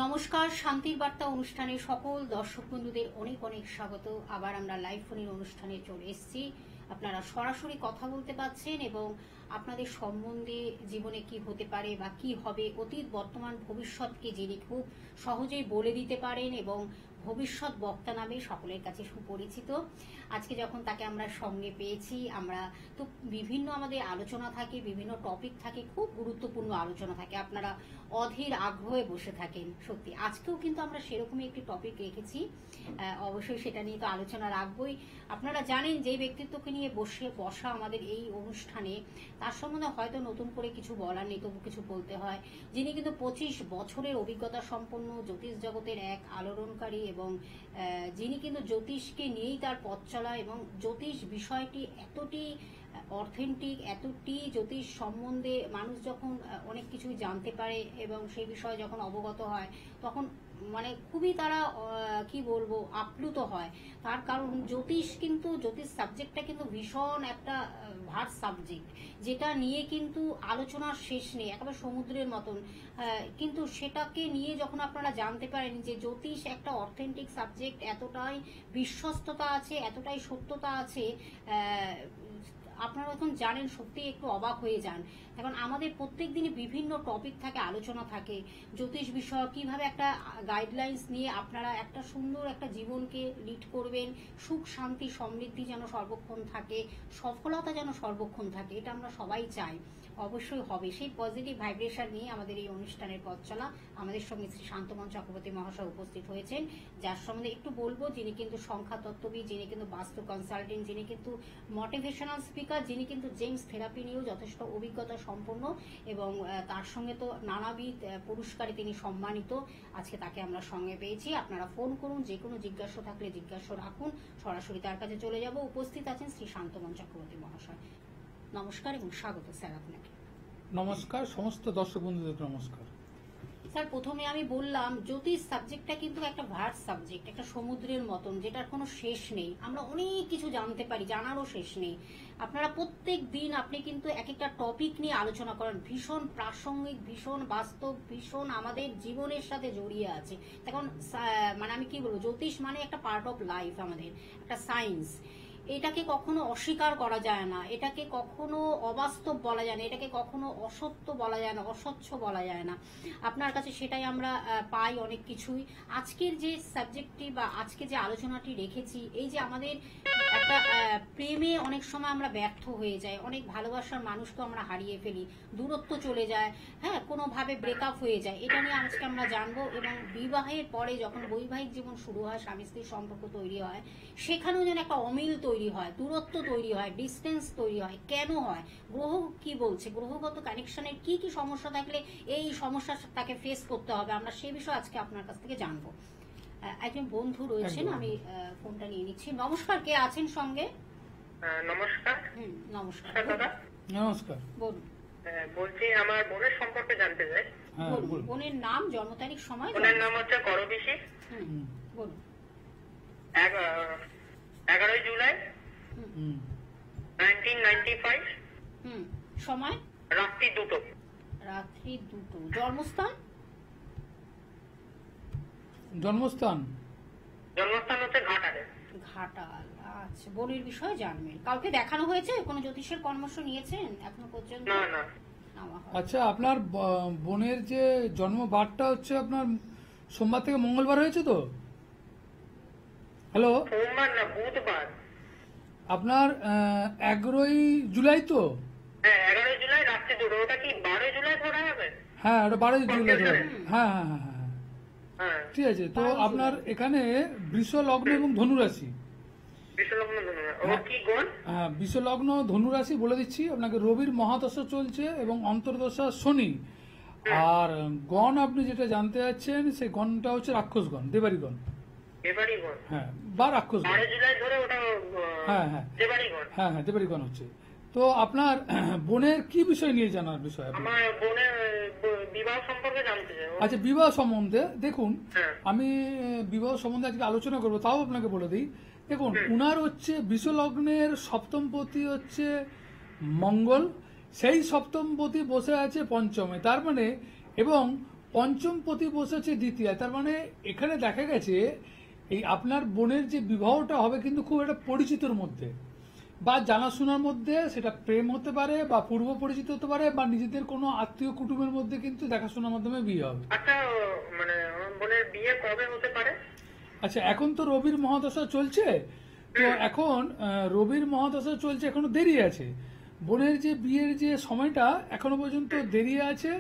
নমস্কার, শান্তির বার্তা অনুষ্ঠানে সকল দর্শক বন্ধুদের অনেক অনেক স্বাগত। আবার আমরা লাইভ ফোনের অনুষ্ঠানে চলে এসেছি। আপনারা সরাসরি কথা বলতে পারছেন এবং আপনাদের সম্বন্ধে জীবনে কি হতে পারে বা কি হবে, অতীত বর্তমান ভবিষ্যৎকে যিনি খুব সহজেই বলে দিতে পারেন এবং ভবিষ্যৎ বক্তা নামে সকলের কাছে সুপরিচিত। আজকে যখন তাকে আমরা সঙ্গে পেয়েছি, আমরা তো বিভিন্ন আমাদের আলোচনা থাকে, বিভিন্ন টপিক থাকে, খুব গুরুত্বপূর্ণ আলোচনা থাকে, আপনারা অধীর আগ্রহে বসে থাকেন। সত্যি আজকেও কিন্তু আমরা সেরকমই একটি টপিক রেখেছি, অবশ্যই সেটা নিয়ে তো আলোচনা রাখবই। আপনারা জানেন যে ব্যক্তিত্বকে নিয়ে বসা আমাদের এই অনুষ্ঠানে, তার সম্বন্ধে হয়তো নতুন করে কিছু বলার নেই, তবু কিছু বলতে হয়। যিনি কিন্তু 25 বছরের অভিজ্ঞতা সম্পন্ন জ্যোতিষ জগতের এক আলোড়নকারী এবং যিনি কিন্তু জ্যোতিষকে নিয়েই তার পথ চলা এবং জ্যোতিষ বিষয়টি এতটি অথেন্টিক, এতটি জ্যোতিষ সম্বন্ধে মানুষ যখন অনেক কিছুই জানতে পারে এবং সেই বিষয়ে যখন অবগত হয়, তখন মানে খুবই তারা কি বলবো আপ্লুত হয়। তার কারণ জ্যোতিষ সাবজেক্টটা কিন্তু ভীষণ একটা ভার সাবজেক্ট, যেটা নিয়ে কিন্তু আলোচনার শেষ নেই, একেবারে সমুদ্রের মতন। কিন্তু সেটাকে নিয়ে যখন আপনারা জানতে পারেন যে জ্যোতিষ একটা অথেন্টিক সাবজেক্ট, এতটাই বিশ্বস্ততা আছে, এতটাই সত্যতা আছে, আপনারা এখন জানেন, সত্যি একটু অবাক হয়ে যান। এখন আমাদের প্রত্যেক দিনই বিভিন্ন টপিক থাকে, আলোচনা থাকে জ্যোতিষ বিষয়, কিভাবে একটা গাইডলাইন্স নিয়ে আপনারা একটা সুন্দর একটা জীবনকে লিড করবেন, সুখ শান্তি সমৃদ্ধি যেন সর্বক্ষণ থাকে, সফলতা যেন সর্বক্ষণ থাকে, এটা আমরা সবাই চাই। অবশ্যই হবে, সেই পজিটিভ ভাইব্রেশন নিয়ে আমাদের এই অনুষ্ঠানের পথ চলা। আমাদের সঙ্গে শ্রী শান্তমন চক্রবর্তী মহাশয় উপস্থিত হয়েছেন, যার সম্বন্ধে একটু বলবো। যিনি কিন্তু সংখ্যা তত্ত্ববিদ, যিনি কিন্তু বাস্তু কনসালটেন্ট, যিনি কিন্তু মোটিভেশনাল স্পিকার, যিনি কিন্তু জেমস থেরাপি নিয়েও যথেষ্ট অভিজ্ঞতা সম্পন্ন এবং তার সঙ্গে তো নানাবিধ পুরস্কারে তিনি সম্মানিত। আজকে তাকে আমরা সঙ্গে পেয়েছি। আপনারা ফোন করুন, যে কোনো জিজ্ঞাসা থাকলে জিজ্ঞাসা রাখুন, সরাসরি তার কাছে চলে যাব। উপস্থিত আছেন শ্রী শান্তমন চক্রবর্তী মহাশয়। নমস্কার এবং স্বাগত স্যার আপনাকে। নমস্কার, সমস্ত দর্শক বন্ধুদের নমস্কার। স্যার, প্রথমে আমি বললাম জ্যোতিষ সাবজেক্টটা কিন্তু একটা ভার্স সাবজেক্ট, একটা সমুদ্রের মতন, যেটার কোনো শেষ নেই। আমরা অনেক কিছু জানতে পারি, জানারও শেষ নেই। আপনারা প্রত্যেক দিন আপনি কিন্তু এক একটা টপিক নিয়ে আলোচনা করেন, ভীষণ প্রাসঙ্গিক, ভীষণ বাস্তব, ভীষণ আমাদের জীবনের সাথে জড়িয়ে আছে। এখন মানে আমি কি বলবো, জ্যোতিষ মানে একটা পার্ট অফ লাইফ, আমাদের একটা সায়েন্স। এটাকে কখনো অস্বীকার করা যায় না, এটাকে কখনো অবাস্তব বলা যায় না, এটাকে কখনো অসত্য বলা যায় না, অস্বচ্ছ বলা যায় না। আপনার কাছে সেটাই আমরা পাই অনেক কিছুই। আজকের যে সাবজেক্টটি বা আজকে যে আলোচনাটি রেখেছি, এই যে আমাদের একটা প্রেমে অনেক সময় আমরা ব্যর্থ হয়ে যাই, অনেক ভালোবাসার মানুষকে আমরা হারিয়ে ফেলি, দূরত্ব চলে যায়, হ্যাঁ, কোনোভাবে ব্রেকআপ হয়ে যায়, এটা নিয়ে আজকে আমরা জানবো। এবং বিবাহের পরে যখন বৈবাহিক জীবন শুরু হয়, স্বামী স্ত্রীর সম্পর্ক তৈরি হয়, সেখানেও যেন একটা অমিল তৈরি হয়, দূরত্ব তৈরি হয়, ডিস্টেন্স তৈরি হয়। কেন হয়? গ্রহ কি বলছে, গ্রহগত কানেকশনের কি কি সমস্যা থাকলে এই সমস্যা তাকে ফেস করতে হবে, আমরা সে বিষয়ে আজকে আপনার কাছ থেকে জানবো। একজন বন্ধু রয়েছেন, আমি ফোনটা নিয়ে নিচ্ছি। নমস্কার, কে আছেন সঙ্গে? নমস্কার। নমস্কার দাদা। নমস্কার, বলুন। বলছি আমার বোনের সম্পর্কে জানতে চাই। বোনের নাম, জন্ম তারিখ, সময়? বোনের নাম হচ্ছে করবিশি। বলুন। 11 জুলাই 1995। সময়? রাত্রি 2টো। জন্মস্থান? জন্মস্থান হচ্ছে ঘাটালে। ঘাটাল। আচ্ছা, বোনের বিষয়ে জানবেন। কাউকে দেখানো হয়েছে? কোনো জ্যোতিষের পরামর্শ নিয়েছেন এখনো পর্যন্ত? না। আচ্ছা, আপনার বোনের যে জন্ম বারটা হচ্ছে আপনার সোমবার থেকে মঙ্গলবার হয়েছে তো? হ্যালো, সোমবার না, বুধবার। আপনার 11 জুলাই তো? হ্যাঁ, 11 জুলাই রাত্রি 2টো। ওটা কি 12 জুলাই ধরা হবে? হ্যাঁ, ওটা 12 জুলাই ধরা হবে। হ্যাঁ হ্যাঁ হ্যাঁ হ্যাঁ, ঠিক আছে। তো আপনার এখানে বৃষ লগ্ন এবং ধনুরাশি। হ্যাঁ, বৃষ লগ্ন ধনুরাশি বলে দিচ্ছি আপনাকে। রবির মহাদশা চলছে এবং অন্তর্দশা শনি। আর গণ আপনি যেটা জানতে যাচ্ছেন, সেই গণটা হচ্ছে রাক্ষসগণ, দেবারিগণ। হ্যাঁ, বা রাক্ষসগণ। হ্যাঁ হ্যাঁ হ্যাঁ হ্যাঁ, দেবারিগণ হচ্ছে। তো আপনার বোনের কি বিষয় নিয়ে জানার বিষয়? আমার বোনের বিবাহ সম্পর্কে জানতে চাই। আচ্ছা, বিবাহ সম্বন্ধে দেখুন, আমি বিবাহ সম্বন্ধে আজকে আলোচনা করবো, তাও আপনাকে বলে দিই। দেখুন, উনার হচ্ছে বৃষ লগ্নের সপ্তমপতি হচ্ছে মঙ্গল, সেই সপ্তমপতি বসে আছে পঞ্চমে, তার মানে, এবং পঞ্চম পতি বসেছে দ্বিতীয়, তার মানে এখানে দেখা গেছে এই আপনার বোনের যে বিবাহটা হবে কিন্তু খুব একটা পরিচিতর মধ্যে বা জানাশোনার মধ্যে, সেটা প্রেম হতে পারে বা পূর্ব পরিচিত হতে পারে বা নিজেদের কোনো আত্মীয় কুটুমের মধ্যে কিন্তু দেখাশোনার মাধ্যমে বিয়ে হবে। আচ্ছা, মানে আমার বোনের বিয়ে কবে হতে পারে? আচ্ছা, এখন তো রবির মহাদশা চলছে, তো এখন রবির মহাদশা চলছে, এখনো দেরি আছে। বোনের যে বিয়ের যে সময়টা এখনো পর্যন্ত দেরি আছে,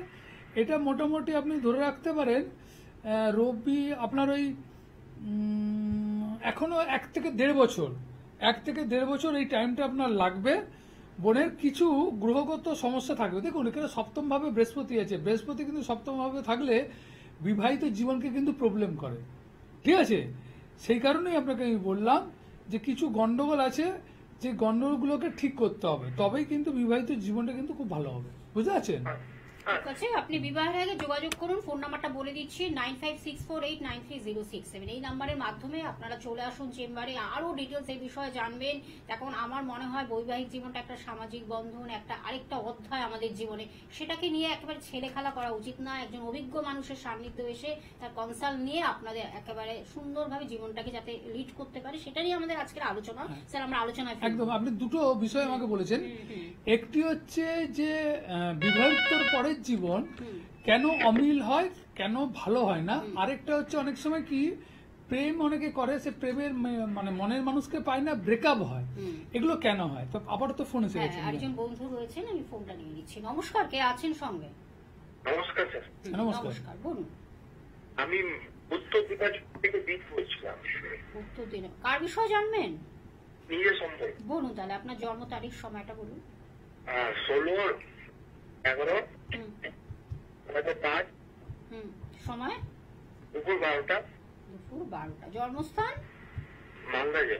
এটা মোটামুটি আপনি ধরে রাখতে পারেন রবি আপনার ওই এখনো 1 থেকে 1.5 বছর, 1 থেকে 1.5 বছর এই টাইমটা আপনার লাগবে। বোনের কিছু গ্রহগত সমস্যা থাকবে। দেখুন, এখানে সপ্তম ভাবে বৃহস্পতি আছে, বৃহস্পতি কিন্তু সপ্তম ভাবে থাকলে বিবাহিত জীবনকে কিন্তু প্রবলেম করে, ঠিক আছে? সেই কারণেই আপনাকে আমি বললাম যে কিছু গন্ডগোল আছে, যে গন্ডগোলগুলোকে ঠিক করতে হবে, তবেই কিন্তু বিবাহিত জীবনটা কিন্তু খুব ভালো হবে, বুঝতে পারছেন? ঠিক আছে, আপনি বিবাহের আগে যোগাযোগ করুন। ফোন নাম্বারটা বলে দিচ্ছি 9564893067। এই নাম্বারের মাধ্যমে আপনারা চলে আসুন চেম্বারে, আরো ডিটেলস এই বিষয়ে জানবেন। এখন আমার মনে হয় বৈবাহিক জীবনটা একটা সামাজিক বন্ধন, একটা আরেকটা অধ্যায় আমাদের জীবনে, সেটাকে নিয়ে একেবারে ছেলেখেলা করা উচিত না। একজন অভিজ্ঞ মানুষের সান্নিধ্য এসে তার কনসাল্ট নিয়ে আপনাদের একেবারে সুন্দরভাবে জীবনটাকে যাতে লিড করতে পারে, সেটা নিয়ে আমাদের আজকের আলোচনা। স্যার, আমরা আলোচনায় ফিরবো। একদম, আপনি দুটো বিষয় আমাকে বলেছেন। একটি হচ্ছে যে বিবাহিতর পরের জীবন কেন অমিল হয়, কেন ভালো হয় না। আরেকটা হচ্ছে অনেক সময় কি প্রেম অনেকে করে, সে প্রেমের মানে মনের মানুষকে পায় না, ব্রেকআপ হয়, এগুলো কেন হয়? তো আপাতত ফোন এসে গেছে। একজন বন্ধু রয়েছেন, আমি ফোনটা নিয়ে নিচ্ছি। নমস্কার, কে আছেন সঙ্গে? নমস্কার স্যার। নমস্কার। নমস্কার, বলুন। আমি উত্তর দিনাজপুর থেকে দীপ বলছিলাম। উত্তর দিন, কার বিষয় জানবেন? নিজের সম্পর্কে। বলুন তাহলে, আপনার জন্ম তারিখ, সময়টা বলুন। 16/11/2005। সময় দুপুর 12টা। দুপুর 12টা। জন্মস্থান? মালদা যে।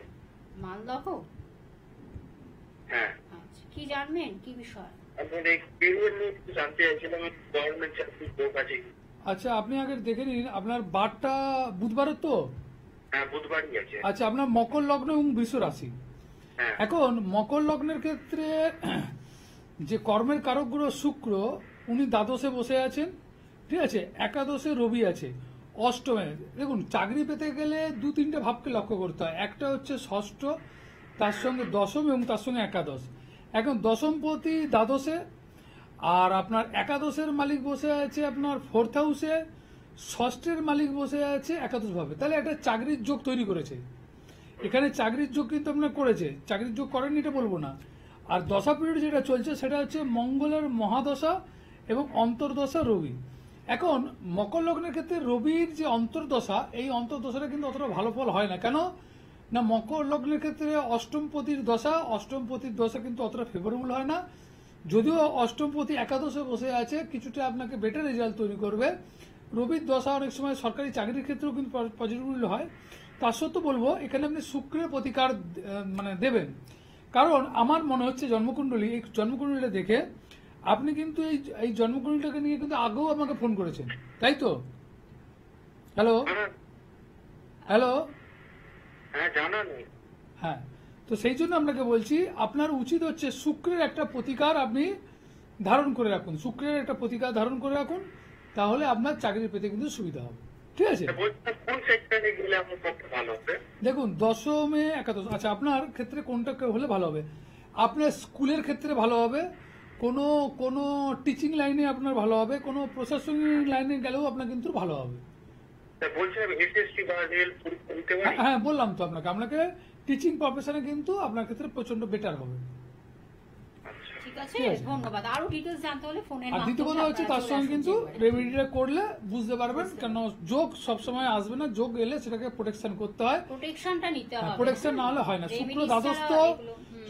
মালদহ। হ্যাঁ। আচ্ছা, কি জানবেন, কি বিষয়? আপনার এই কেরিয়ার নিয়ে একটু জানতে চাইছিলাম। গভর্নমেন্ট চাকরির যোগ আছে। আচ্ছা, আপনি আগে দেখে নিন আপনার বারটা বুধবারের তো। হ্যাঁ, বুধবারই আছে। আচ্ছা, আপনার মকর লগ্ন এবং বৃষ রাশি। হ্যাঁ। এখন মকর লগ্নের ক্ষেত্রে যে কর্মের কারক গ্রহ শুক্র, উনি দ্বাদশে বসে আছেন, ঠিক আছে? একাদশে রবি আছে, অষ্টমে। দেখুন, চাকরি পেতে গেলে 2-3টে ভাবকে লক্ষ্য করতে হয়। একটা হচ্ছে ষষ্ঠ, তার সঙ্গে দশম এবং তার সঙ্গে একাদশ। এখন দশমপতি দ্বাদশে, আর আপনার একাদশের মালিক বসে আছে আপনার 4th হাউসে, ষষ্ঠের মালিক বসে আছে একাদশ ভাবে। তাহলে একটা চাকরির যোগ তৈরি করেছে এখানে। চাকরির যোগ কিন্তু আপনার করেছে, চাকরির যোগ করেনি এটা বলবো না। আর দশা পিরিয়ড যেটা চলছে সেটা হচ্ছে মঙ্গলের মহাদশা এবং অন্তর্দশা রবি। এখন মকর লগ্নের ক্ষেত্রে রবির যে অন্তর্দশা, এই অন্তর্দশাটা কিন্তু অতটা ভালো ফল হয় না। কেন না, মকর লগ্নের ক্ষেত্রে অষ্টমপতির দশা, অষ্টমপতির দশা কিন্তু অতটা ফেভারেবল হয় না। যদিও অষ্টমপতি একাদশে বসে আছে, কিছুটা আপনাকে বেটার রেজাল্ট তৈরি করবে। রবির দশা অনেক সময় সরকারি চাকরির ক্ষেত্রেও কিন্তু পজিটিভ হয়। তার সত্ত্বেও বলবো এখানে আপনি শুক্রের প্রতিকার মানে দেবেন। কারণ আমার মনে হচ্ছে জন্মকুণ্ডলী, এই জন্মকুণ্ডলীটা দেখে আপনি কিন্তু এই জন্মকুণ্ডলীটাকে নিয়ে কিন্তু আগেও আমাকে ফোন করেছেন, তাই তো? Hello hello. হ্যাঁ, জানা নেই। হ্যাঁ, তো সেই জন্য আপনাকে বলছি আপনার উচিত হচ্ছে শুক্রের একটা প্রতিকার আপনি ধারণ করে রাখুন, শুক্রের একটা প্রতিকার ধারণ করে রাখুন, তাহলে আপনার চাকরি পেতে কিন্তু সুবিধা হবে, ঠিক আছে? কোন সেক্টরে গেলে আমার পক্ষে ভালো হবে? দেখুন, দশমে একাদশ। আচ্ছা, আপনার ক্ষেত্রে কোনটা হলে ভালো হবে? আপনার স্কুলের ক্ষেত্রে ভালো হবে, কোনো কোনো টিচিং লাইনে আপনার ভালো হবে, কোনো প্রশাসনিক লাইনে গেলেও আপনার কিন্তু ভালো হবে। বলছিলাম এসএসসি বা রেল পরীক্ষা দিতে পারি? হ্যাঁ, বললাম তো আপনাকে টিচিং প্রফেশনে কিন্তু আপনার ক্ষেত্রে প্রচন্ড বেটার হবে। ঠিক আছে, ধন্যবাদ। আরো ডিটেলস জানতে হলে ফোনের আর দ্বিতীয় কথা হচ্ছে তার সঙ্গে কিন্তু রেমেডিটা করলে বুঝতে পারবেন, কেন যোগ সবসময় আসবে না, যোগ এলে সেটাকে প্রোটেকশন করতে হয়, প্রোটেকশনটা নিতে হবে। প্রোটেকশন না হলে হয় না।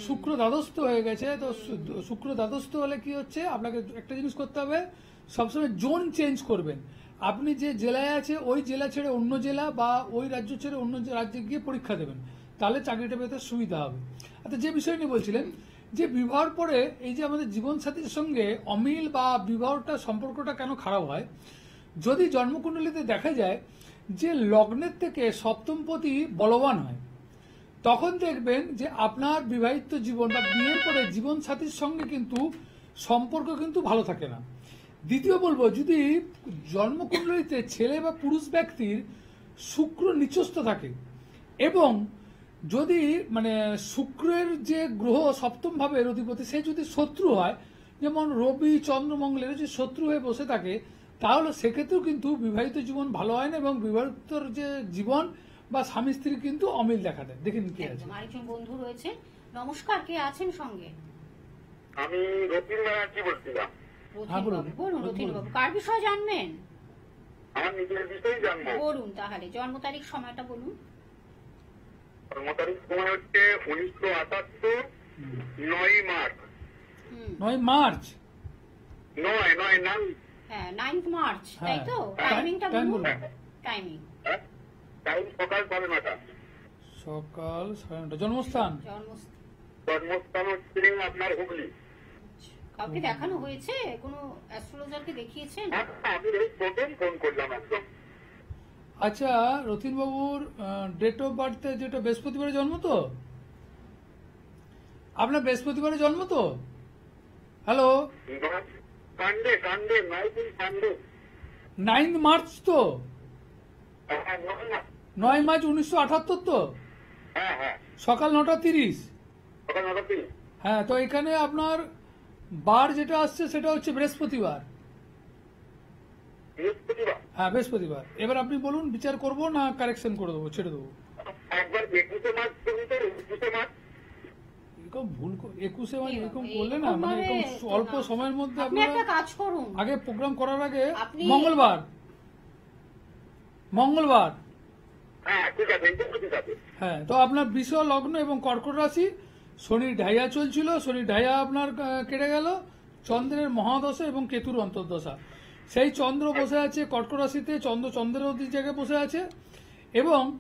শুক্র দ্বাদস্থ হয়ে গেছে, তো শুক্র দ্বাদস্থ হলে কি হচ্ছে, আপনাকে একটা জিনিস করতে হবে, সবসময় জোন চেঞ্জ করবেন। আপনি যে জেলায় আছে ওই জেলা ছেড়ে অন্য জেলা বা ওই রাজ্য ছেড়ে অন্য রাজ্যে গিয়ে পরীক্ষা দেবেন, তাহলে চাকরিটা পেতে সুবিধা হবে। আচ্ছা, যে বিষয় নিয়ে বলছিলেন যে বিবাহর পরে এই যে আমাদের জীবনসাথীর সঙ্গে অমিল বা বিবাহটা সম্পর্কটা কেন খারাপ হয়, যদি জন্মকুণ্ডলীতে দেখা যায় যে লগ্নের থেকে সপ্তমপতি বলবান হয়, তখন দেখবেন যে আপনার বিবাহিত জীবন বা বিয়ের পরে জীবনসাথীর সঙ্গে কিন্তু সম্পর্ক কিন্তু ভালো থাকে না। দ্বিতীয় বলবো, যদি জন্মকুণ্ডলিতে ছেলে বা পুরুষ ব্যক্তির শুক্র নিচস্থ থাকে এবং যদি মানে শুক্রের যে গ্রহ সপ্তম ভাবের অধিপতি সে যদি শত্রু হয়, যেমন রবি চন্দ্রমঙ্গলের যদি শত্রু হয়ে বসে থাকে, তাহলে সেক্ষেত্রেও কিন্তু বিবাহিত জীবন ভালো হয় না এবং বিবাহিতর যে জীবন বা স্বামী স্ত্রী কিন্তু অমিল দেখা দেয়। দেখেন কি আছে। একদম আরেকজন বন্ধু রয়েছে। নমস্কার, কে আছেন সঙ্গে? আমি রতিন ব্যানার্জি বলছিলাম। হ্যাঁ, বলুন। রতিন বাবু, বলুন বলুন। রতিন বাবু, কার বিষয়ে জানবেন? আমার নিজের বিষয়ে জানবো। বলুন তাহলে, জন্ম তারিখ সময়টা বলুন। জন্ম তারিখ সময় হচ্ছে 1978 9 মার্চ। 9 মার্চ। 9 না? হ্যাঁ, 9 মার্চ, তাই হ্যাঁ। তো? হ্যাঁ, টাইমিংটা টাইম বলুন। বলুন। টাইমিং হ্যাঁ? টাইম সকাল 9:30। সকাল 9:30। জন্মস্থান? জন্মস্থান হচ্ছে আপনার হুগলি। কাউকে দেখানো হয়েছে? কোনো অ্যাস্ট্রোলজারকে দেখিয়েছেন? হ্যাঁ, আমি এই প্রথম ফোন করলাম একদম। আচ্ছা, রতিন বাবুর ডেট অফ বার্থে যেটা বৃহস্পতিবারে জন্ম তো? আপনার বৃহস্পতিবারে জন্ম তো? হ্যালো, সানডে 9 মার্চ তো? হ্যাঁ 9 মার্চ 1978 তো? হ্যাঁ সকাল 9:30। সকাল 9:30। হ্যাঁ, তো এখানে আপনার বার যেটা আসছে সেটা হচ্ছে বৃহস্পতিবার। বৃহস্পতিবার। হ্যাঁ, বৃহস্পতিবার। এবার আপনি বলুন, বিচার করব না কারেকশন করে দেবো, ছেড়ে দেবো? একবার 21 মার্চ করুন তো। 21 মার্চ। এরকম ভুল 21 মার্চ এরকম এরকম করলে না, মানে ভাবে এরকম তো অল্প না। সময়ের মধ্যে আপনি আপনারা একটা কাজ করুন, আগে প্রোগ্রাম করার আগে আপনি- মঙ্গলবার। হ্যাঁ ঠিক আছে, ঠিক আছে। হ্যাঁ, তো আপনার বৃষ লগ্ন এবং কর্কট রাশি, শনির ঢাইয়া চলছিল, শনির ঢাইয়া আপনার কেটে গেল, চন্দ্রের মহাদশা এবং কেতুর অন্তর্দশা। সেই চন্দ্র বসে আছে কর্কট রাশিতে, চন্দ্রের অধিক জায়গায় বসে আছে এবং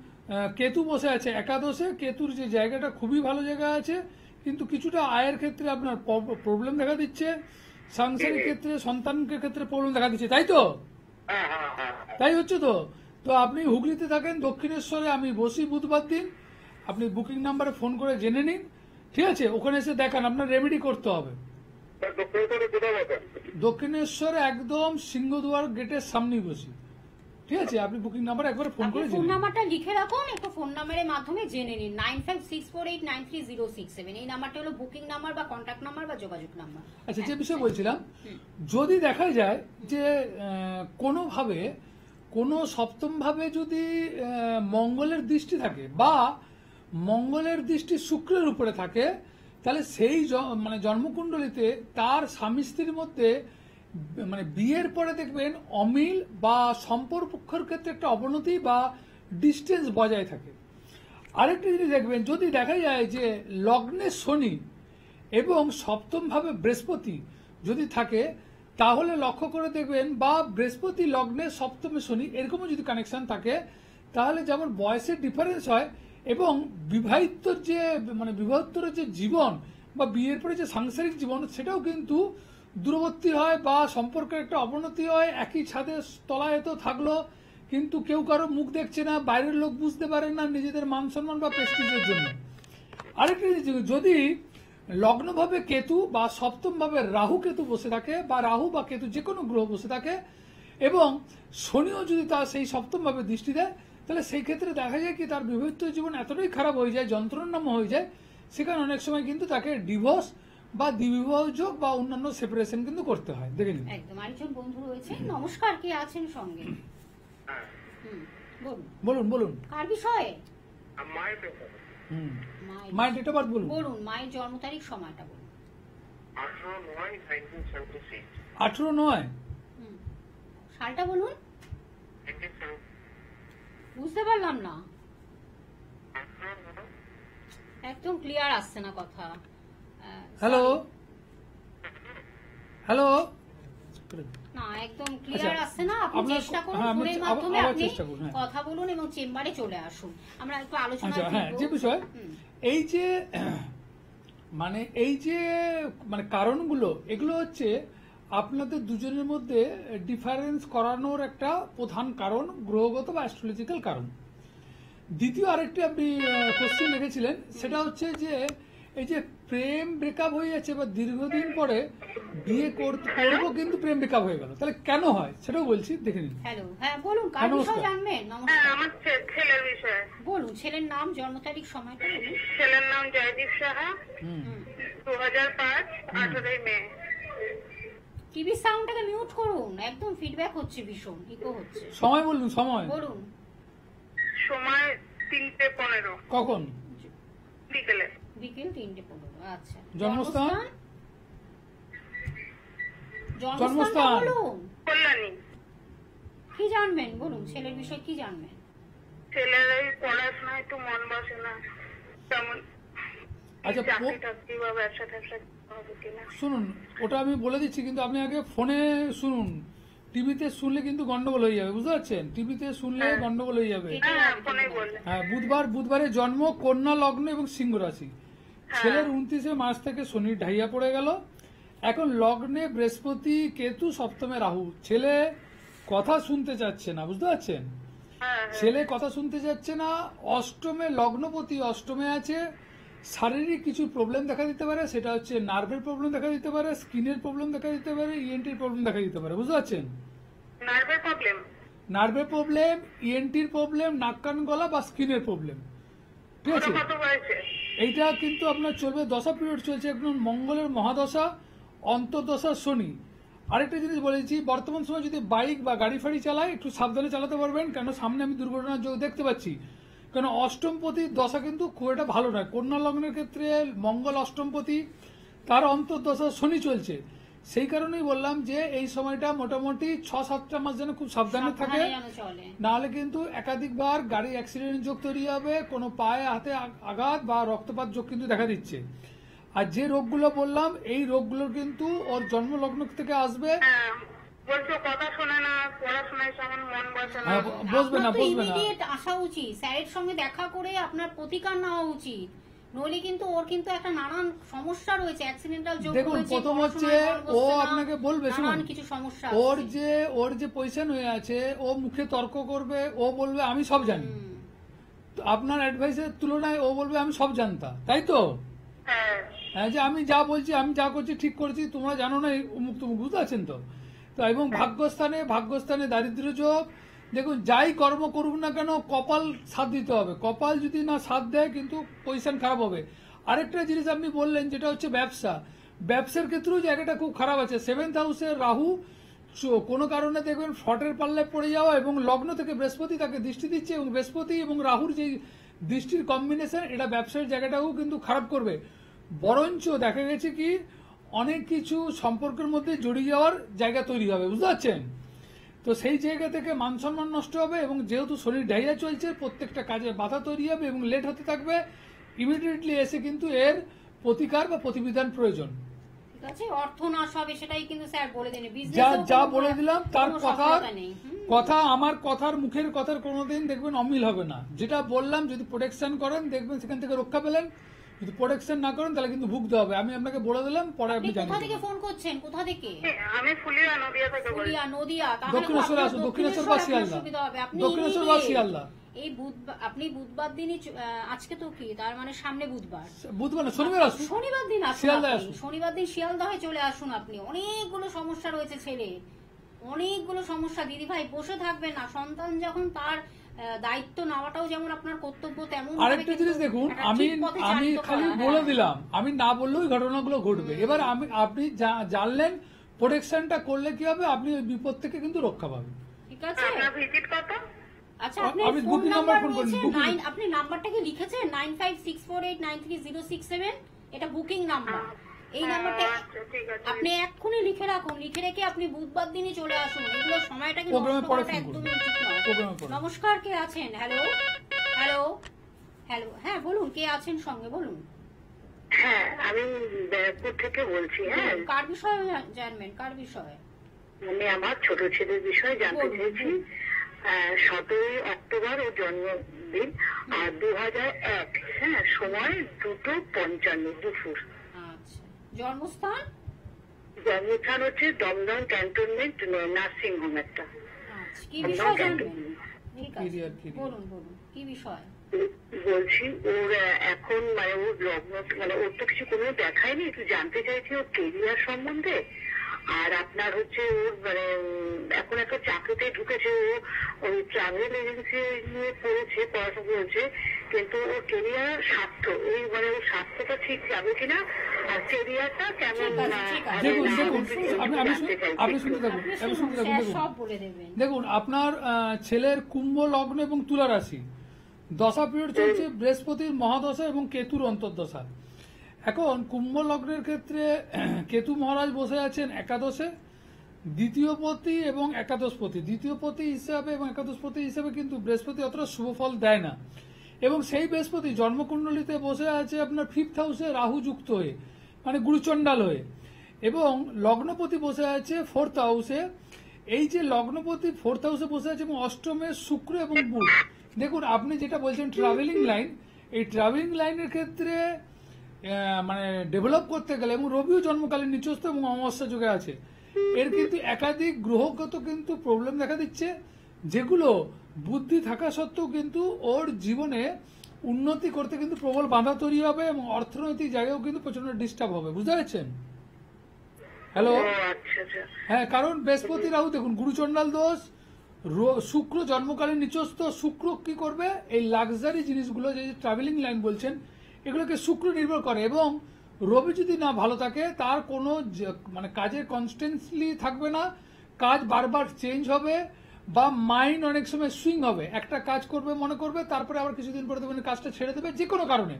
কেতু বসে আছে একাদশে। কেতুর যে জায়গাটা খুবই ভালো জায়গা আছে, কিন্তু কিছুটা আয়ের ক্ষেত্রে আপনার প্রবলেম দেখা দিচ্ছে, সাংসারিক ক্ষেত্রে সন্তানকে ক্ষেত্রে প্রবলেম দেখা দিচ্ছে, তাই তো? হ্যাঁ। তাই হচ্ছে তো? তো আপনি হুগলিতে থাকেন, দক্ষিণেশ্বরে আমি বসি বুধবার দিন। আপনি বুকিং নাম্বারে ফোন করে জেনে নিন, ঠিক আছে? ওখানে এসে দেখান, আপনার রেমেডি করতে হবে। দক্ষিণেশ্বরে কোথায় বসেন? দক্ষিণেশ্বরে একদম সিংহদুয়ার গেটের সামনেই বসি, ঠিক আছে? আপনি বুকিং নাম্বার একবার ফোন আপনি করে ফোন জেনে নিন। নাম্বারটা লিখে রাখুন, একটু ফোন নাম্বারের মাধ্যমে জেনে নিন। 9564893067, এই নাম্বারটা হলো বুকিং নাম্বার বা কন্ট্যাক্ট নাম্বার বা যোগাযোগ নাম্বার। আচ্ছা, যে বিষয়ে বলছিলাম, যদি দেখা যায় যে কোনোভাবে কোনো সপ্তম ভাবে যদি মঙ্গলের দৃষ্টি থাকে বা মঙ্গলের দৃষ্টি শুক্রের উপরে থাকে, তাহলে সেই মানে জন্মকুণ্ডলিতে তার স্বামী স্ত্রীর মধ্যে মানে বিয়ের পরে দেখবেন অমিল বা সম্পর্কের ক্ষেত্রে একটা অবনতি বা ডিস্টেন্স বজায় থাকে। আরেকটি জিনিস দেখবেন, যদি দেখা যায় যে লগ্নে শনি এবং সপ্তম ভাবে বৃহস্পতি যদি থাকে, তাহলে লক্ষ্য করে দেখবেন, বা বৃহস্পতি লগ্নে সপ্তমে শনি এরকমও যদি কানেকশন থাকে, তাহলে যেমন বয়সের ডিফারেন্স হয় এবং বিবাহিতর যে মানে বিবাহিতর যে জীবন বা বিয়ের পরে যে সাংসারিক জীবন সেটাও কিন্তু দূরবর্তী হয় বা সম্পর্কের একটা অবনতি হয়। একই ছাদের তলায় তো থাকলো, কিন্তু কেউ কারো মুখ দেখছে না, বাইরের লোক বুঝতে পারে না, নিজেদের মান সম্মান বা প্রেস্টিজের জন্য। আরেকটি জিনিস, যদি লগ্নভাবে কেতু বা সপ্তম ভাবে রাহু কেতু বসে থাকে, বা রাহু বা কেতু যে কোনো গ্রহ বসে থাকে এবং শনিও যদি তার সেই সপ্তম ভাবে দৃষ্টি দেয়, তাহলে সেই ক্ষেত্রে দেখা যায় কি তার বিবাহিত জীবন এতটাই খারাপ হয়ে যায়, যন্ত্রণাময় হয়ে যায়, সেখানে অনেক সময় কিন্তু তাকে ডিভোর্স বা দ্বিবিবাহ যোগ বা অন্যান্য সেপারেশন কিন্তু করতে হয়। দেখে নিন। একদম আরেকজন বন্ধু রয়েছে। নমস্কার, কে আছেন সঙ্গে? বলুন বলুন। কার বিষয়ে? মায়ের পেশা মায়ের ডেট অফ বার্থ বলুন। বলুন, মায়ের জন্ম তারিখ সময়টা বলুন। 18/9/1976। 18/9। সালটা বলুন। বুঝতে পারলাম না, একদম ক্লিয়ার আসছে না কথা। হ্যালো, না, একদম ক্লিয়ার আচ্ছা, আসছে না। আপনি আপনার- চেষ্টা করুন, হ্যাঁ, আমি ফোনের মাধ্যমে আবার আপনি চেষ্টা করুন, হ্যাঁ। কথা বলুন এবং চেম্বারে চলে আসুন, আমরা একটু আলোচনা আচ্ছা, হ্যাঁ, যে বিষয় এই যে মানে কারণগুলো, এগুলো হচ্ছে আপনাদের দুজনের মধ্যে ডিফারেন্স করানোর একটা প্রধান কারণ, গ্রহগত বা অ্যাস্ট্রোলজিক্যাল কারণ। দ্বিতীয় আরেকটি আপনি কোশ্চেন লিখেছিলেন, সেটা হচ্ছে যে এই যে প্রেম ব্রেকআপ হয়ে যাচ্ছে বা দীর্ঘদিন পরে বিয়ে করবো কিন্তু প্রেম ব্রেকআপ হয়ে গেল, তাহলে কেন হয় সেটাও বলছি, দেখে নিন। হ্যালো, হ্যাঁ বলুন, কার হ্যাঁ, বিষয় নমস্কার। জানবেন? হ্যাঁ, নমস্কার, আমার ছেলের বিষয়ে। বলুন ছেলের নাম, জন্ম তারিখ, সময়টা বলুন। ছেলের নাম জয়দীপ সাহা, হুম। 2005, 18 মে। টিভি সাউন্ডটাকে মিউট করুন, একদম ফিডব্যাক হচ্ছে, ভীষণ ইকো হচ্ছে। সময় বলুন, সময় বলুন। সময় 3:15 কখন? বিকেলে। বিকেল 3:15। আচ্ছা। জন্মস্থান? জন্মস্থানটা জন্মস্থান? বলুন। কল্যাণী। কি জানবেন বলুন, ছেলের বিষয়ে কি জানবেন? ছেলের এই পড়াশোনায় একটু মন বসে না, তেমন আচ্ছা, চাকরি টাকরি বা ব্যবসা ট্যাবসা হবে কিনা। শুনুন, ওটা আমি বলে দিচ্ছি, কিন্তু আপনি আগে ফোনে শুনুন। টিভিতে শুনলে কিন্তু গন্ডগোল হয়ে যাবে, বুঝতে পারছেন? টিভিতে শুনলে গন্ডগোল হয়ে যাবে। হ্যাঁ, ফোনেই বললেন। হ্যাঁ, বুধবারে জন্ম, কন্যা লগ্ন এবং সিংহ রাশি। ছেলের 29 মার্চ থেকে শনি ঢাইয়া পড়ে গেল। এখন লগ্নে বৃহস্পতি, কেতু, সপ্তমে রাহু। ছেলে কথা শুনতে চাচ্ছে না, বুঝতে পারছেন? হ্যাঁ, ছেলে কথা শুনতে যাচ্ছে না। অষ্টমে লগ্নপতি অষ্টমে আছে। শারীরিক কিছু প্রবলেম দেখা দিতে পারে, সেটা হচ্ছে নার্ভের প্রবলেম দেখা দিতে পারে, স্কিনের প্রবলেম দেখা দিতে পারে, ইএনটির প্রবলেম দেখা দিতে পারে, বুঝতে পারছেন? নার্ভের প্রবলেম। নার্ভের প্রবলেম, ইএনটির প্রবলেম, নাক কান গলা বা স্কিনের প্রবলেম, ঠিক আছে? কত হয়েছে? এইটা কিন্তু আপনার চলবে, দশা পিরিয়ড চলছে এখন, মঙ্গলের মহাদশা, অন্তর্দশা শনি। আরেকটা জিনিস বলেছি, বর্তমান সময় যদি বাইক বা গাড়ি ফাড়ি চালায় একটু সাবধানে চালাতে পারবেন, কেন সামনে আমি দুর্ঘটনার যোগ দেখতে পাচ্ছি। কেন অষ্টমপতির দশা কিন্তু খুব একটা ভালো নয়। কন্যা লগ্নের ক্ষেত্রে মঙ্গল অষ্টমপতি, তার অন্তর্দশা শনি চলছে। সেই কারণেই বললাম যে এই সময়টা মোটামুটি 6-7টা মাস যেন খুব সাবধানে থাকে, সাবধানে যেন চলে। নাহলে কিন্তু একাধিকবার গাড়ি অ্যাক্সিডেন্ট যোগ তৈরি হবে, কোনো পায়ে হাতে আঘাত বা রক্তপাত যোগ কিন্তু দেখা দিচ্ছে। আর যে রোগগুলো বললাম এই রোগগুলো কিন্তু ওর জন্মলগ্ন থেকে আসবে। হ্যাঁ, বলছো কথা শোনে না, পড়াশোনায় তেমন মন বসে না। হ্যাঁ, বসবে না, আপনার তো বসবে না। ইমিডিয়েট আসা উচিত, স্যারের সঙ্গে দেখা করে আপনার প্রতিকার নেওয়া উচিত, নইলে কিন্তু ওর কিন্তু একটা নানান সমস্যা রয়েছে, অ্যাক্সিডেন্টাল যোগ দেখুন, রয়েছে, প্রথম হচ্ছে পড়াশোনায় মন ও বসছে না, আপনাকে বলবে, নানান শুনুন, কিছু সমস্যা ওর আছে। যে পয়সা হয়ে আছে, ও মুখে তর্ক করবে, ও বলবে আমি সব জানি। হুম। তো আপনার অ্যাডভাইসের তুলনায় ও বলবে আমি সব জানতাম, তাই তো? হ্যাঁ, হ্যাঁ, যে আমি যা বলছি, আমি যা করছি ঠিক করছি, তোমরা জানো না, উমুক তুমুক, বুঝতে পারছেন তো? তো এবং ভাগ্যস্থানে দারিদ্র্য যোগ। দেখুন, যাই কর্ম করুক না কেন কপাল সাথ দিতে হবে। কপাল যদি না সাথ দেয় কিন্তু পজিশন খারাপ হবে। আরেকটা জিনিস আপনি বললেন যেটা হচ্ছে ব্যবসার ক্ষেত্রেও জায়গাটা খুব খারাপ আছে। 7th হাউসে রাহু কোনো কারণে দেখবেন ফটের পাল্লায় পড়ে যাওয়া, এবং লগ্ন থেকে বৃহস্পতি তাকে দৃষ্টি দিচ্ছে, এবং বৃহস্পতি এবং রাহুর যে দৃষ্টির কম্বিনেশন, এটা ব্যবসার জায়গাটাও কিন্তু খারাপ করবে। বরঞ্চ দেখা গেছে কি অনেক কিছু সম্পর্কের মধ্যে জড়িয়ে যাওয়ার জায়গা তৈরি হবে, বুঝতে পারছেন? তো সেই জায়গা থেকে মান সম্মান নষ্ট হবে, এবং যেহেতু শরীর ডাইয়া চলছে প্রত্যেকটা কাজে বাধা তৈরি হবে এবং লেট হতে থাকবে। ইমিডিয়েটলি এসে কিন্তু এর প্রতিকার বা প্রতিবিধান প্রয়োজন। ঠিক আছে, অর্থ নাশ হবে, সেটাই কিন্তু স্যার বলে দিন। যা বলে দিলাম তার কথা আমার কথার মুখের কথার কোনোদিন দেখবেন অমিল হবে না। যেটা বললাম যদি প্রোটেকশন করেন দেখবেন সেখান থেকে রক্ষা পেলেন, যদি প্রোটেকশন না করেন তাহলে কিন্তু ভুগতে হবে। আমি আপনাকে বলে দিলাম, পরে আপনি কোথা থেকে জানেন। ফোন করছেন, কোথা থেকে? আমি ফুলিয়া নদিয়া থেকে বলছি। নদিয়া। তাহলে দক্ষিণেশ্বর আসুন, দক্ষিণেশ্বর বা শিয়ালদা। দক্ষিণেশ্বর বা শিয়ালদা। এই বুধবার, আপনি বুধবার দিনই আজকে তো কি, তার মানে সামনে বুধবার না, শনিবার আসুন। শনিবার দিন আসুন, শিয়ালদায় আপনি আসুন। শনিবার দিন শিয়ালদা হয়ে চলে আসুন। আপনি অনেকগুলো সমস্যা রয়েছে ছেলে, অনেকগুলো সমস্যা। দিদি ভাই বসে থাকবেন না, সন্তান যখন তার দায়িত্ব নেওয়াটাও যেমন আপনার কর্তব্য, তেমন আরেকটা জিনিস দেখুন, আমি খালি বলে দিলাম, আমি না বললেও এই ঘটনাগুলো ঘটবে। এবার আপনি জানলেন, প্রোটেকশনটা করলে কি হবে, আপনি ওই বিপদ থেকে কিন্তু রক্ষা পাবেন। ঠিক আছে। আপনার ভিজিট কত? আচ্ছা, আপনি আমি phone booking number number phone নিয়েছেন, করেন, আপনি নাম্বারটাকে লিখেছেন 9564893067, এটা বুকিং নাম্বার। এই নাম্বারটা আচ্ছা, ঠিক আছে। আপনি এক্ষুনি লিখে রাখুন, লিখে রেখে আপনি বুধবার দিনই চলে আসুন। এগুলো সময়টা কিন্তু প্রোগ্রামে নষ্ট পরে করাটা ফোন একদমই উচিত নয়। প্রোগ্রামে পরে। নমস্কার, কে আছেন? হ্যালো হ্যালো হ্যালো, হ্যাঁ বলুন, কে আছেন সঙ্গে, বলুন। হ্যাঁ, আমি ব্যারাকপুর থেকে বলছি। হ্যাঁ, কার বিষয়ে জানবেন, কার বিষয়ে? আমি আমার ছোট ছেলের বিষয়ে জানতে বলুন, চেয়েছি। 17 অক্টোবর ওর জন্মদিন, আর 2001, হ্যাঁ, সময় 2:55 দুপুর। আচ্ছা, জন্মস্থান? জন্মস্থান হচ্ছে দমদম ক্যান্টনমেন্ট নার্সিং হোম একটা। আচ্ছা, কি বিষয় জানবেন? ক্যান্টনমেন্ট। ঠিক আছে, Career. বলুন বলুন, কি বিষয়? বলছি ওর এখন মানে ওর লগ্ন মানে ওর তো কিছু কোনো দেখায়নি, একটু জানতে চাইছি ওর কেরিয়ার সম্বন্ধে। আর আপনার হচ্ছে ওর মানে এখন একটা চাকরিতে ঢুকেছে, ও ওই ট্রাভেল এজেন্সি নিয়ে পড়েছে, পড়াশোনা করেছে, কিন্তু ওর কেরিয়ার স্বার্থ এই মানে ওর স্বার্থটা ঠিক যাবে কিনা আর কেরিয়ারটা কেমন ঠিক আছে, ঠিক আছে। দেখুন না, দেখুন আমি আপনি জানতে চাইছি আপনি একটু। শুনতে থাকুন, আপনি আপনি শুনতে থাকুন। স্যার দেখুন সব বলে দেবেন। দেখুন আপনার ছেলের কুম্ভ লগ্ন এবং তুলা রাশি দশা পিরিয়ড চলছে বৃহস্পতির মহাদশা এবং কেতুর অন্তর্দশা। এখন কুম্ভ লগ্নের ক্ষেত্রে কেতু মহারাজ বসে আছেন একাদশে, দ্বিতীয় পতি এবং একাদশপতি। দ্বিতীয় পতি হিসাবে এবং একাদশপতি হিসাবে কিন্তু বৃহস্পতি অতটা শুভ ফল দেয় না, এবং সেই বৃহস্পতি জন্মকুণ্ডলিতে বসে আছে আপনার 5th হাউসে রাহু যুক্ত হয়ে, মানে গুরুচণ্ডাল হয়ে, এবং লগ্নপতি বসে আছে 4th হাউসে। এই যে লগ্নপতি 4th হাউসে বসে আছে এবং অষ্টমে শুক্র এবং বুধ। দেখুন আপনি যেটা বলছেন ট্রাভেলিং লাইন, এই ট্রাভেলিং লাইনের ক্ষেত্রে মানে ডেভেলপ করতে গেলে, এবং রবিও জন্মকালীন নিচস্থ এবং অমাবস্যা যুগে আছে, এর কিন্তু একাধিক গ্রহগত কিন্তু প্রবলেম দেখা দিচ্ছে, যেগুলো বুদ্ধি থাকা সত্ত্বেও কিন্তু ওর জীবনে উন্নতি করতে কিন্তু প্রবল বাধা তৈরি হবে, এবং অর্থনৈতিক জায়গাও কিন্তু প্রচন্ড ডিস্টার্ব হবে। বুঝতে পারছেন? হ্যালো, ও আচ্ছা আচ্ছা। হ্যাঁ, কারণ বৃহস্পতি রাহু দেখুন গুরুচণ্ডাল দোষ, শুক্র জন্মকালীন নিচস্থ। শুক্র কি করবে? এই লাক্সারি জিনিসগুলো যে ট্রাভেলিং লাইন বলছেন এগুলোকে শুক্র নির্ভর করে, এবং রবি যদি না ভালো থাকে তার কোনো মানে কাজে কনস্ট্যান্টলি থাকবে না, কাজ বারবার চেঞ্জ হবে, বা মাইন্ড অনেক সময় সুইং হবে। একটা কাজ করবে মনে করবে, তারপরে আবার কিছুদিন পরে দেবেন কাজটা ছেড়ে দেবে, যে কোনো কারণে,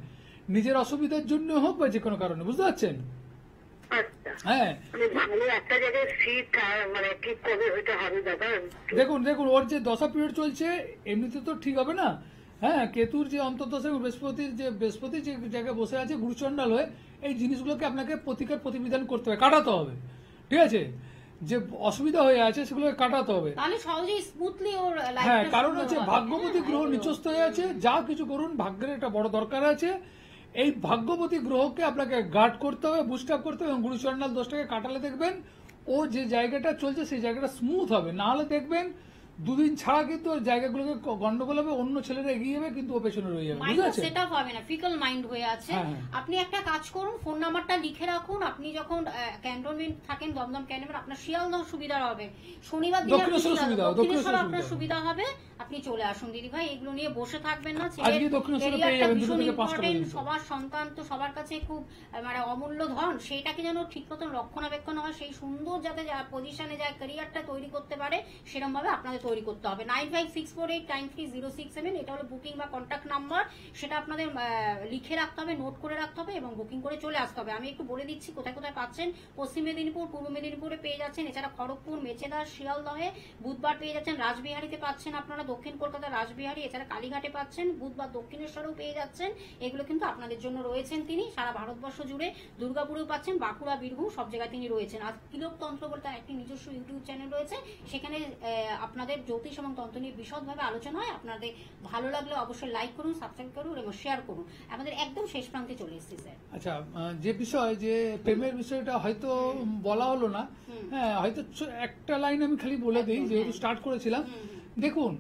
নিজের অসুবিধার জন্য হোক বা যে কোনো কারণে। বুঝতে পারছেন? আচ্ছা, হ্যাঁ, মানে ভালো একটা জায়গায় সিট মানে ঠিক কবে হইতে হবে দাদা? দেখুন দেখুন ওর যে দশা পিরিয়ড চলছে এমনিতে তো ঠিক হবে না। হ্যাঁ, কেতুর যে অন্তর্দশা এবং বৃহস্পতি যে জায়গায় বসে আছে গুরুচণ্ডাল হয়ে, এই জিনিসগুলোকে আপনাকে প্রতিবিধান করতে হবে, কাটাতে হবে। ঠিক আছে? যে অসুবিধা হয়ে আছে সেগুলোকে কাটাতে হবে। তাহলে সহজেই স্মুথলি ওর হ্যাঁ, লাইফটা কারণ হচ্ছে ভাগ্যবতী গ্রহ একদম। নিচস্থ হয়ে আছে, যা কিছু করুন ভাগ্যের একটা বড় দরকার আছে। এই ভাগ্যবতী গ্রহকে আপনাকে গার্ড করতে হবে, বুস্ট আপ করতে হবে, এবং গুরুচণ্ডাল দোষটাকে কাটালে দেখবেন ও যে জায়গাটা চলছে সেই জায়গাটা স্মুথ হবে। না হলে দেখবেন দুদিন ছাড়া কিন্তু ওর জায়গাগুলোকে গন্ডগোল হবে, অন্য ছেলেরা এগিয়ে যাবে কিন্তু ও পেছনে রয়ে যাবে। মাইন্ড বুঝতে পারছেন? সেট আপ হবে না, ফিকল মাইন্ড হয়ে আছে। হ্যাঁ, হ্যাঁ। আপনি একটা কাজ করুন, ফোন নাম্বারটা লিখে রাখুন। আপনি যখন ক্যান্টনমেন্ট থাকেন, দমদম ক্যান্টনমেন্ট, আপনার শিয়ালদহ সুবিধা হবে। শনিবার দিন দক্ষিণেশ্বর সুবিধা হবে, দক্ষিণেশ্বর আপনার দক্ষিণেশ্বর সুবিধা হবে। আপনি চলে আসুন দিদি ভাই, এগুলো নিয়ে বসে থাকবেন না। আজকে দক্ষিণেশ্বরে পেয়ে যাবেন 2 থেকে 5টা পর্যন্ত। সবার সন্তান তো সবার কাছে খুব মানে অমূল্য ধন, সেইটাকে যেন ঠিক মতন রক্ষণাবেক্ষণ হয়, সেই সুন্দর যাতে পজিশনে যায়, ক্যারিয়ারটা তৈরি করতে পারে, সেরকম ভাবে আপনাদের তৈরি করতে হবে। 9564893067 এটা হলো বুকিং বা কন্ট্যাক্ট নাম্বার, সেটা আপনাদের লিখে রাখতে হবে, নোট করে রাখতে হবে এবং বুকিং করে চলে আসতে হবে। আমি একটু বলে দিচ্ছি কোথায় কোথায় পাচ্ছেন। পশ্চিম মেদিনীপুর, পূর্ব মেদিনীপুরে পেয়ে যাচ্ছেন, এছাড়া খড়গপুর, মেচেদা, শিয়ালদহে বুধবার পেয়ে যাচ্ছেন, রাসবিহারীতে পাচ্ছেন আপনারা, দক্ষিণ কলকাতা রাসবিহারী, এছাড়া কালীঘাটে পাচ্ছেন, বুধবার দক্ষিণেশ্বরেও পেয়ে যাচ্ছেন। এগুলো কিন্তু আপনাদের জন্য রয়েছেন তিনি সারা ভারতবর্ষ জুড়ে। দুর্গাপুরেও পাচ্ছেন, বাঁকুড়া, বীরভূম, সব জায়গায় তিনি রয়েছেন। আর তিলকতন্ত্র বলতে একটি নিজস্ব ইউটিউব চ্যানেল রয়েছে, সেখানে আপনাদের জ্যোতিষ এবং তন্ত্র নিয়ে বিশদভাবে আলোচনা হয়। আপনাদের ভালো লাগলে অবশ্যই লাইক করুন, সাবস্ক্রাইব করুন এবং শেয়ার করুন। আমাদের একদম শেষ প্রান্তে চলে এসেছি স্যার। আচ্ছা, যে বিষয় যে প্রেমের বিষয়টা হয়তো বলা হলো না, হ্যাঁ হয়তো একটা লাইন আমি খালি বলে দিই, যেহেতু স্টার্ট করেছিলাম। দেখুন,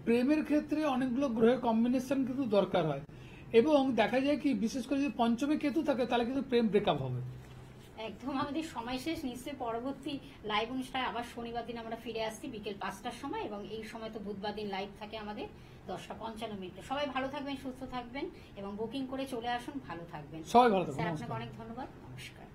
প্রেমের ক্ষেত্রে অনেকগুলো গ্রহের কম্বিনেশন কিন্তু দরকার হয়, এবং দেখা যায় কি বিশেষ করে যদি পঞ্চমে কেতু থাকে তাহলে কিন্তু প্রেম ব্রেকআপ হবে। একদম আমাদের সময় শেষ। নিশ্চয়ই পরবর্তী লাইভ অনুষ্ঠানে আবার শনিবার দিন আমরা ফিরে আসছি বিকেল 5টার সময়, এবং এই সময় তো বুধবার দিন লাইভ থাকে আমাদের 10:55। সবাই ভালো থাকবেন, সুস্থ থাকবেন এবং বুকিং করে চলে আসুন। ভালো থাকবেন সবাই ভালো থাকবেন। স্যার, নমস্কার। আপনাকে অনেক ধন্যবাদ। নমস্কার।